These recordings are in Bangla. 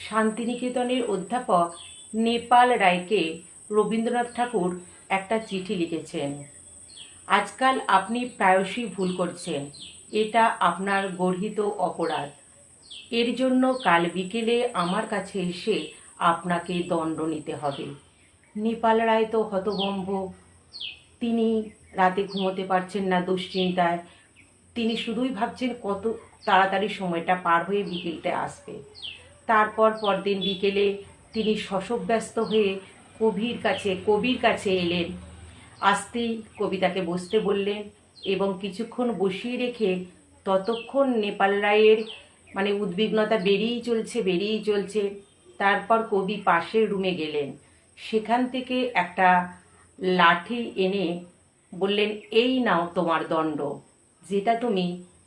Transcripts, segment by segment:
শান্তিনিকেতনের অধ্যাপক নেপাল রায়কে রবীন্দ্রনাথ ঠাকুর একটা চিঠি লিখেছেন। আজকাল আপনি প্রায়শই ভুল করছেন, এটা আপনার গর্হিত অপরাধ। এর জন্য কাল বিকেলে আমার কাছে এসে আপনাকে দণ্ড নিতে হবে। নেপাল রায় তো হতভম্ব। তিনি রাতে ঘুমোতে পারছেন না দুশ্চিন্তায়। তিনি শুধুই ভাবছেন কত তাড়াতাড়ি সময়টা পার হয়ে বিকেলটা আসবে। তারপর পরদিন বিকেলে তিনি শশব্যস্ত হয়ে কবির কাছে এলেন। আসতেই কবিতাকে বসতে বললেন এবং কিছুক্ষণ বসিয়ে রেখে ততক্ষণ নেপাল রায়ের উদ্বিগ্নতা বেরিয়েই চলছে। তারপর কবি পাশের রুমে গেলেন। সেখান থেকে একটা লাঠি এনে বললেন, এই নাও তোমার দণ্ড, যেটা তুমি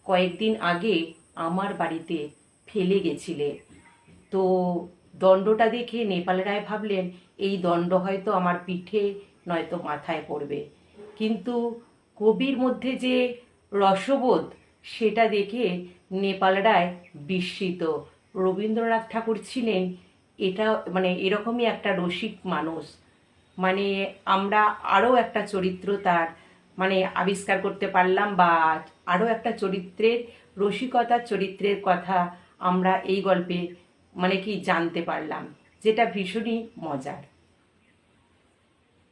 কয়েকদিন আগে আমার বাড়িতে ফেলে গেছিলে। তো দণ্ডটা দেখে নেপাল রায় ভাবলেন, এই দণ্ড হয়তো আমার পিঠে নয়তো মাথায় পড়বে। কিন্তু কবির মধ্যে যে রসবোধ, সেটা দেখে নেপাল রায় বিস্মিত। রবীন্দ্রনাথ ঠাকুর ছিলেন এটা এরকমই একটা রসিক মানুষ। আমরা আরও একটা চরিত্র তার আবিষ্কার করতে পারলাম, বা আরও একটা রসিকতার চরিত্রের কথা আমরা এই গল্পে জানতে পারলাম, যেটা ভীষণই মজার।